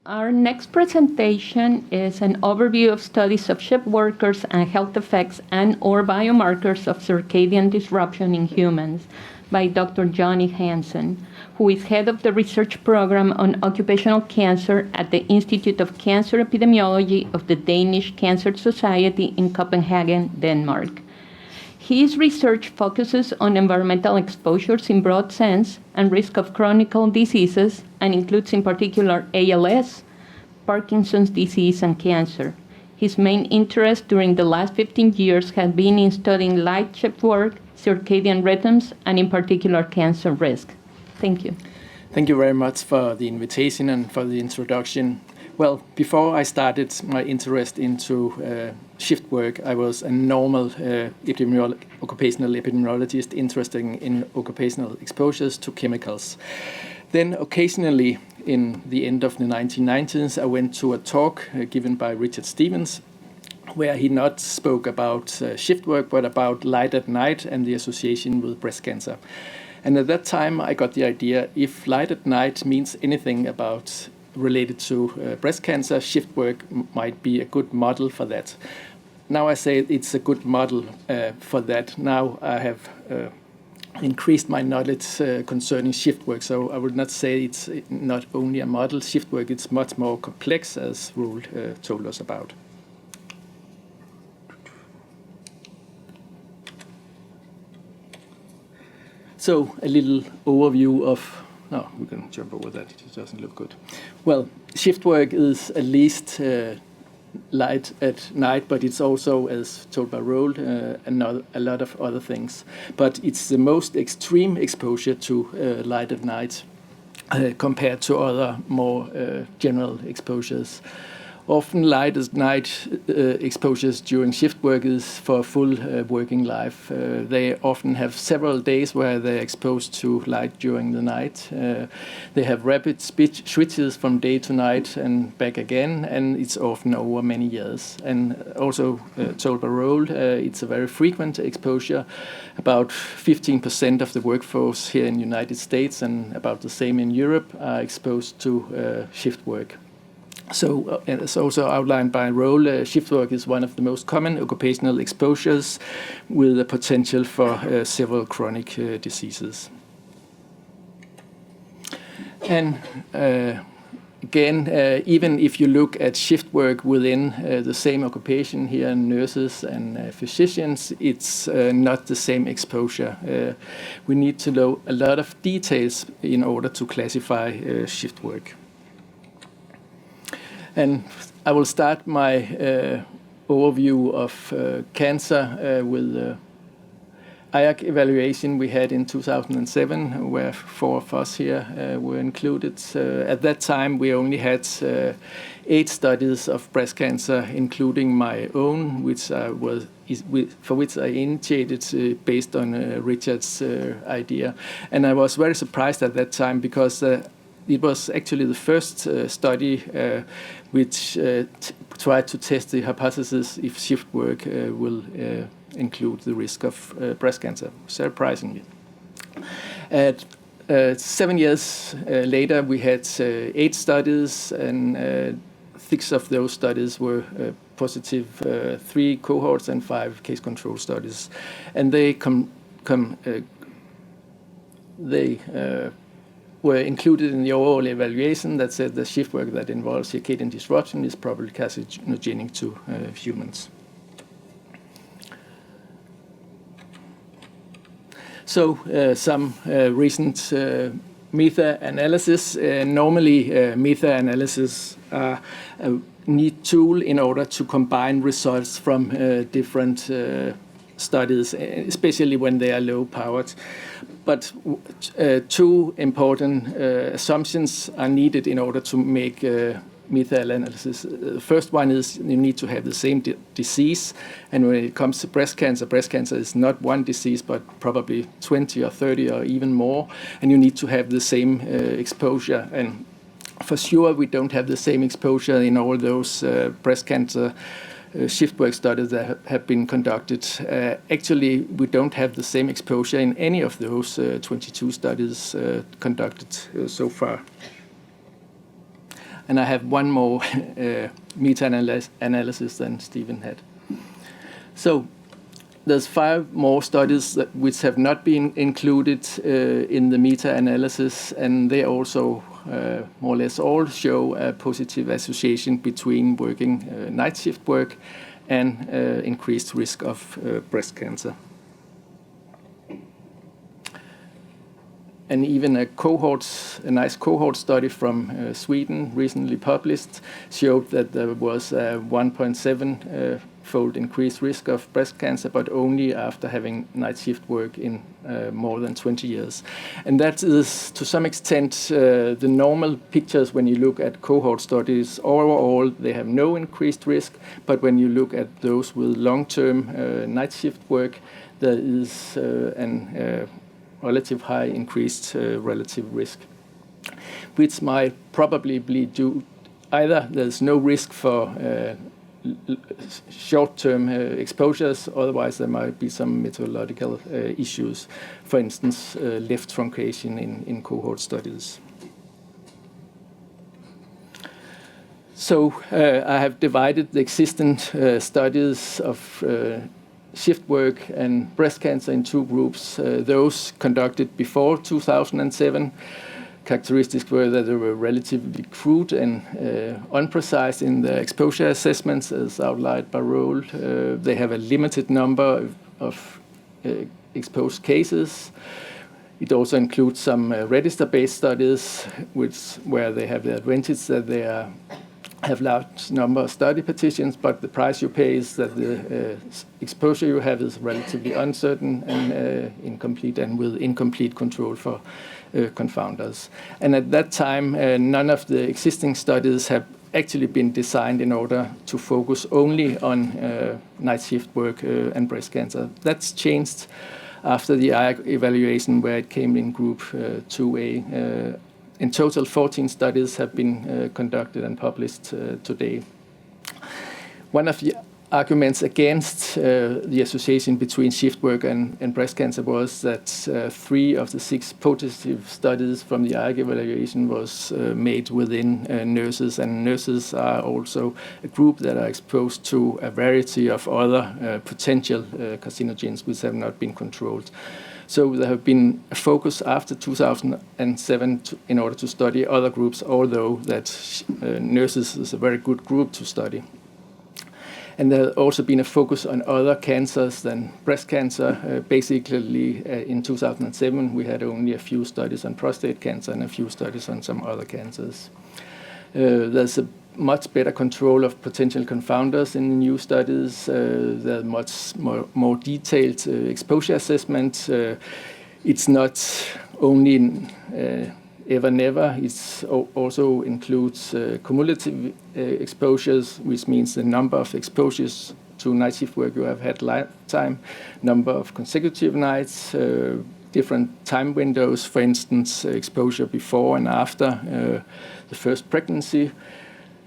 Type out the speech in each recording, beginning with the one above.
Our next presentation is an overview of studies of shift workers and health effects and/or biomarkers of circadian disruption in humans by Dr. Johnni Hansen, who is head of the research program on occupational cancer at the Institute of Cancer Epidemiology of the Danish Cancer Society in Copenhagen, Denmark. His research focuses on environmental exposures in broad sense and risk of chronic diseases and includes in particular ALS, Parkinson's disease, and cancer. His main interest during the last 15 years has been in studying light shift work, circadian rhythms, and in particular cancer risk. Thank you. Thank you very much for the invitation and for the introduction. Well, before I started my interest into shift work, I was a normal occupational epidemiologist interested in occupational exposures to chemicals. Then occasionally, in the end of the 1990s, I went to a talk given by Richard Stevens, where he not spoke about shift work, but about light at night and the association with breast cancer. And at that time, I got the idea, if light at night means anything about related to breast cancer, shift work might be a good model for that. Now I say it's a good model for that. Now I have increased my knowledge concerning shift work, so I would not say it's not only a model. Shift work, it's much more complex, as Roel told us about. So a little overview of, no, we can jump over that, it doesn't look good. Well, shift work is at least light at night, but it's also, as told by Roel, a lot of other things. But it's the most extreme exposure to light at night compared to other more general exposures. Often light at night exposures during shift work is for a full working life. They often have several days where they're exposed to light during the night. They have rapid switches from day to night and back again, and it's often over many years. And also told by Roel, it's a very frequent exposure. About 15% of the workforce here in the United States and about the same in Europe are exposed to shift work. So, as also outlined by Roel, shift work is one of the most common occupational exposures with the potential for several chronic diseases. And again, even if you look at shift work within the same occupation here, nurses and physicians, it's not the same exposure. We need to know a lot of details in order to classify shift work. And I will start my overview of cancer with the IAC evaluation we had in 2007, where 4 of us here were included. At that time, we only had 8 studies of breast cancer, including my own, for which I initiated based on Richard's idea. And I was very surprised at that time because it was actually the first study which tried to test the hypothesis if shift work will include the risk of breast cancer, surprisingly. 7 years later, we had 8 studies, and 6 of those studies were positive, 3 cohorts and 5 case control studies. And they were included in the overall evaluation that said the shift work that involves circadian disruption is probably carcinogenic to humans. So some recent meta-analysis. Normally, meta-analysis are a neat tool in order to combine results from different studies, especially when they are low-powered. But 2 important assumptions are needed in order to make meta-analysis. The first one is you need to have the same disease. And when it comes to breast cancer is not one disease, but probably 20 or 30 or even more. And you need to have the same exposure. And for sure, we don't have the same exposure in all those breast cancer shift work studies that have been conducted. Actually, we don't have the same exposure in any of those 22 studies conducted so far. And I have one more meta-analysis than Stephen had. So there's 5 more studies which have not been included in the meta-analysis, and they also more or less all show a positive association between working night shift work and increased risk of breast cancer. And even a nice cohort study from Sweden recently published showed that there was a 1.7-fold increased risk of breast cancer, but only after having night shift work in more than 20 years. And that is, to some extent, the normal pictures when you look at cohort studies. Overall, they have no increased risk, but when you look at those with long-term night shift work, there is an relative high increased relative risk, which might probably be due either there's no risk for short-term exposures, otherwise there might be some methodological issues, for instance, left truncation in cohort studies. So I have divided the existing studies of shift work and breast cancer in 2 groups. Those conducted before 2007. Characteristics were that they were relatively crude and unprecise in the exposure assessments, as outlined by Roald. They have a limited number of exposed cases. It also includes some register-based studies, where they have the advantage that they have large number of study petitions, but the price you pay is that the exposure you have is relatively uncertain and incomplete, and with incomplete control for confounders. And at that time, none of the existing studies have actually been designed in order to focus only on night shift work and breast cancer. That's changed after the IAC evaluation, where it came in group 2A. In total, 14 studies have been conducted and published today. One of the arguments against the association between shift work and breast cancer was that 3 of the 6 positive studies from the IAC evaluation was made within nurses, and nurses are also a group that are exposed to a variety of other potential carcinogens which have not been controlled. So there have been a focus after 2007 in order to study other groups, although that nurses is a very good group to study. And there has also been a focus on other cancers than breast cancer. Basically, in 2007, we had only a few studies on prostate cancer and a few studies on some other cancers. There's a much better control of potential confounders in the new studies. There's much more detailed exposure assessment. It's not only ever never. It also includes cumulative exposures, which means the number of exposures to night shift work you have had lifetime, number of consecutive nights, different time windows, for instance, exposure before and after the first pregnancy,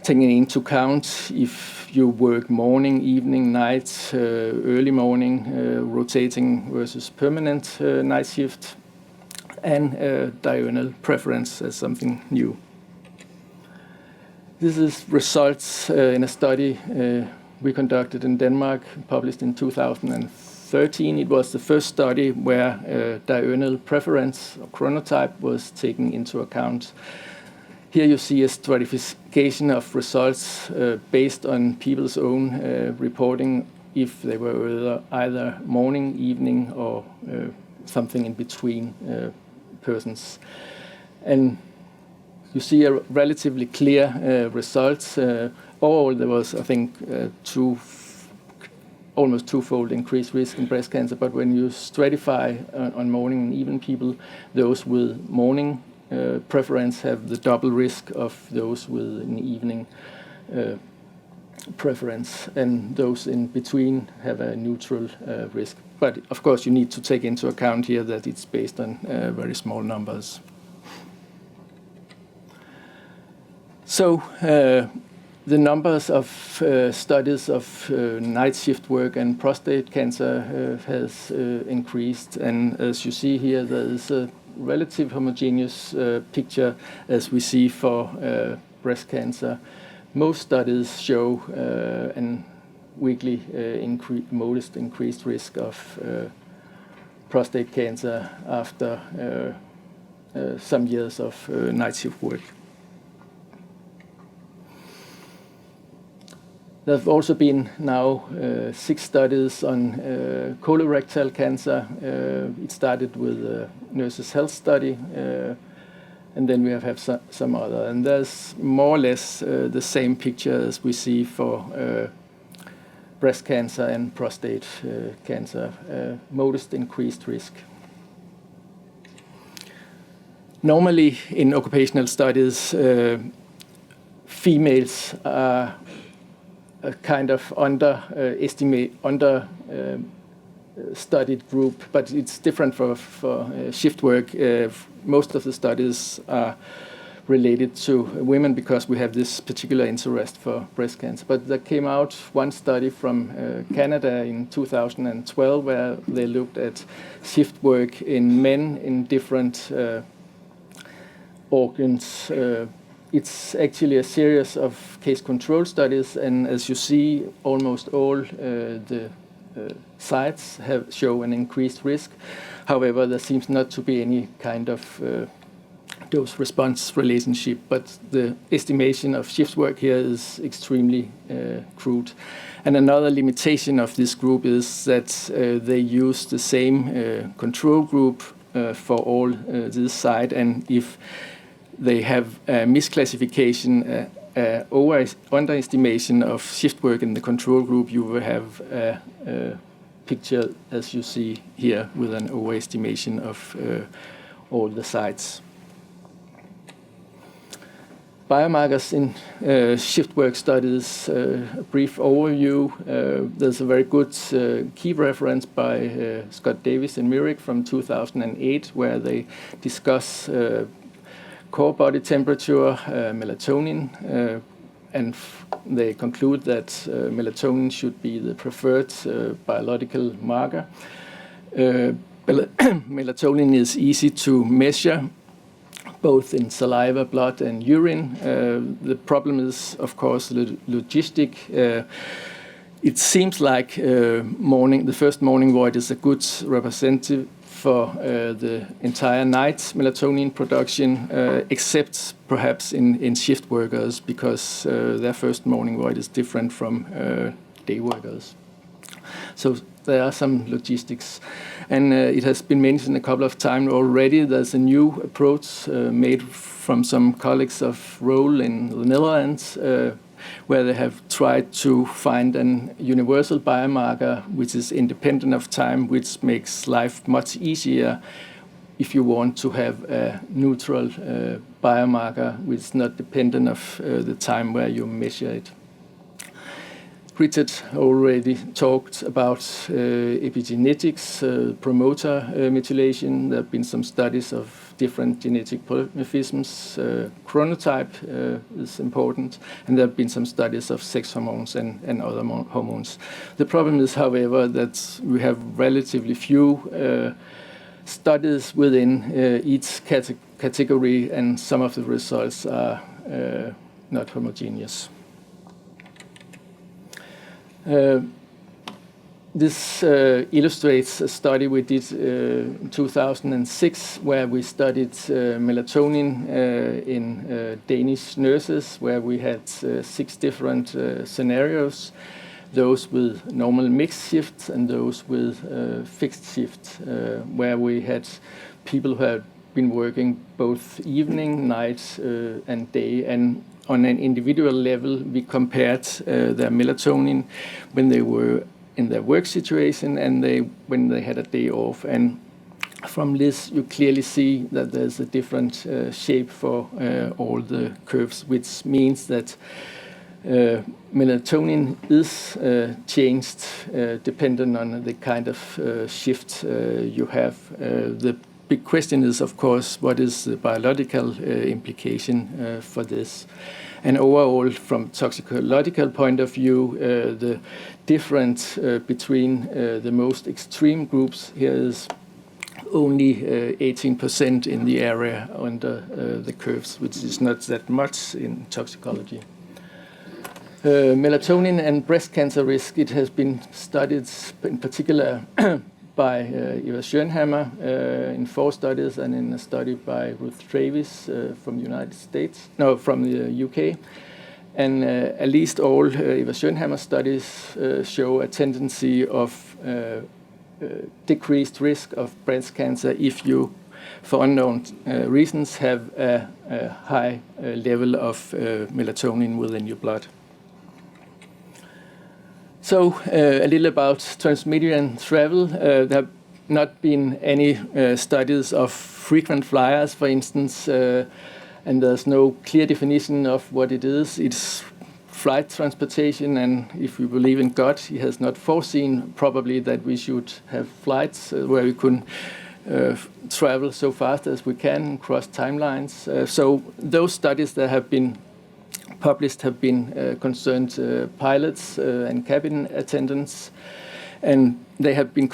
taking into account if you work morning, evening, night, early morning, rotating versus permanent night shift, and diurnal preference as something new. This is results in a study we conducted in Denmark, published in 2013. It was the first study where diurnal preference or chronotype was taken into account. Here you see a stratification of results based on people's own reporting, if they were either morning, evening, or something in between persons. And you see a relatively clear results. Overall, there was, I think, almost 2-fold increased risk in breast cancer. But when you stratify on morning and evening people, those with morning preference have the double risk of those with an evening preference, and those in between have a neutral risk. But of course, you need to take into account here that it's based on very small numbers. So the numbers of studies of night shift work and prostate cancer has increased, and as you see here, there is a relative homogeneous picture as we see for breast cancer. Most studies show an weekly modest increased risk of prostate cancer after some years of night shift work. There have also been now 6 studies on colorectal cancer. It started with a Nurses' Health study, and then we have some other. And there's more or less the same picture as we see for breast cancer and prostate cancer, modest increased risk. Normally in occupational studies, females are a kind of studied group, but it's different for shift work. Most of the studies are related to women because we have this particular interest for breast cancer. But there came out one study from Canada in 2012 where they looked at shift work in men in different organs. It's actually a series of case control studies, and as you see, almost all the sites show an increased risk. However, there seems not to be any kind of dose-response relationship, but the estimation of shift work here is extremely crude. And another limitation of this group is that they use the same control group for all this site, and if they have a misclassification, underestimation of shift work in the control group, you will have a picture as you see here with an overestimation of all the sites. Biomarkers in shift work studies, a brief overview. There's a very good key reference by Scott Davis and Myrick from 2008 where they discuss core body temperature, melatonin, and they conclude that melatonin should be the preferred biological marker. Melatonin is easy to measure, both in saliva, blood, and urine. The problem is, of course, logistic. It seems like the first morning void is a good representative for the entire night melatonin production, except perhaps in shift workers, because their first morning void is different from day workers. So there are some logistics. And it has been mentioned a couple of times already. There's a new approach made from some colleagues of Roel in the Netherlands, where they have tried to find an universal biomarker which is independent of time, which makes life much easier if you want to have a neutral biomarker which is not dependent of the time where you measure it. Richard already talked about epigenetics, promoter methylation. There have been some studies of different genetic polymorphisms. Chronotype is important, and there have been some studies of sex hormones and other hormones. The problem is, however, that we have relatively few studies within each category, and some of the results are not homogeneous. This illustrates a study we did in 2006 where we studied melatonin in Danish nurses, where we had 6 different scenarios, those with normal mixed shifts and those with fixed shifts, where we had people who had been working both evening, night, and day, and on an individual level, we compared their melatonin when they were in their work situation and when they had a day off. And from this, you clearly see that there's a different shape for all the curves, which means that melatonin is changed dependent on the kind of shift you have. The big question is, of course, what is the biological implication for this? And overall, from toxicological point of view, the difference between the most extreme groups here is only 18% in the area under the curves, which is not that much in toxicology. Melatonin and breast cancer risk, it has been studied in particular by Eva Schönhammer in 4 studies, and in a study by Ruth Travis from the UK. And at least all Eva Schönhammer studies show a tendency of decreased risk of breast cancer if you, for unknown reasons, have a high level of melatonin within your blood. So a little about Transmeridian travel. There have not been any studies of frequent flyers, for instance, and there's no clear definition of what it is. It's flight transportation, and if we believe in God, He has not foreseen probably that we should have flights where we can travel so fast as we can, cross timelines. So those studies that have been published have been concerned pilots and cabin attendants, and they have been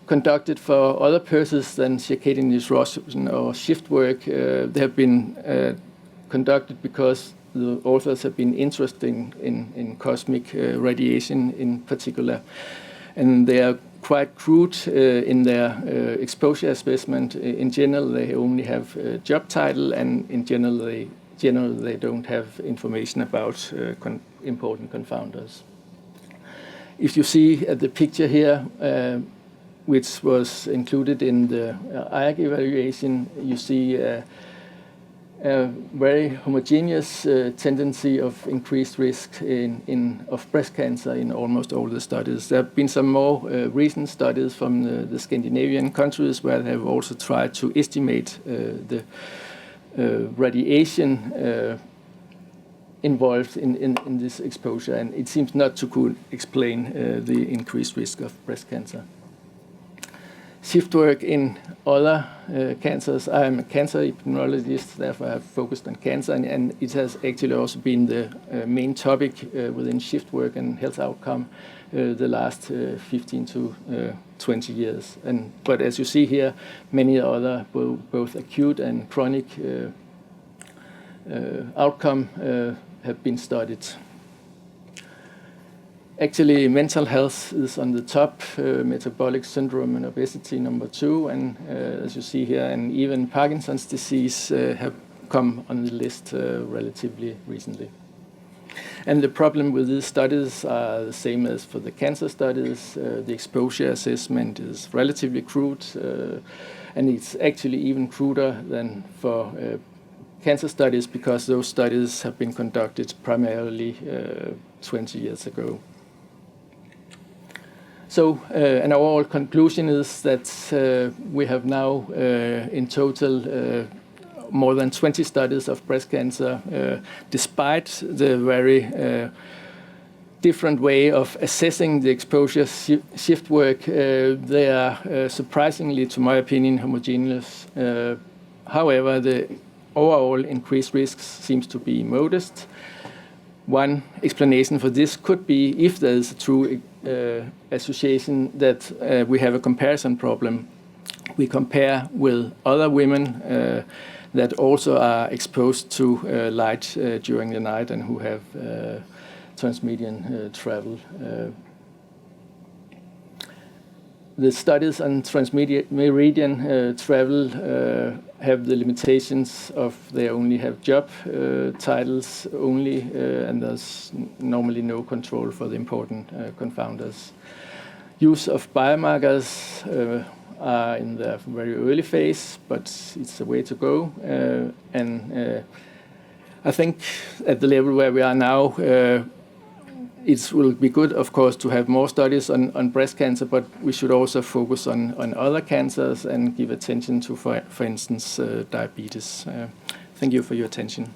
conducted for other purposes than circadian disruption or shift work. They have been conducted because the authors have been interested in cosmic radiation in particular, and they are quite crude in their exposure assessment. In general, they only have a job title, and in general, they don't have information about important confounders. If you see at the picture here, which was included in the IAC evaluation, you see a very homogeneous tendency of increased risk of breast cancer in almost all the studies. There have been some more recent studies from the Scandinavian countries where they have also tried to estimate the radiation involved in this exposure, and it seems not to could explain the increased risk of breast cancer. Shift work in other cancers. I am a cancer epidemiologist, therefore I have focused on cancer, and it has actually also been the main topic within shift work and health outcome the last 15 to 20 years. But as you see here, many other both acute and chronic outcome have been studied. Actually, mental health is on the top, metabolic syndrome and obesity number 2, and as you see here, and even Parkinson's disease have come on the list relatively recently. And the problem with these studies are the same as for the cancer studies. The exposure assessment is relatively crude, and it's actually even cruder than for cancer studies because those studies have been conducted primarily 20 years ago. So an overall conclusion is that we have now in total more than 20 studies of breast cancer, despite the very different way of assessing the exposure shift work. They are surprisingly, to my opinion, homogeneous. However, the overall increased risks seems to be modest. One explanation for this could be if there is a true association that we have a comparison problem. We compare with other women that also are exposed to light during the night and who have transmeridian travel. The studies on transmeridian travel have the limitations of they only have job titles only, and there's normally no control for the important confounders. Use of biomarkers are in the very early phase, but it's a way to go. And I think at the level where we are now, it will be good, of course, to have more studies on breast cancer, but we should also focus on other cancers and give attention to, for instance, diabetes. Thank you for your attention.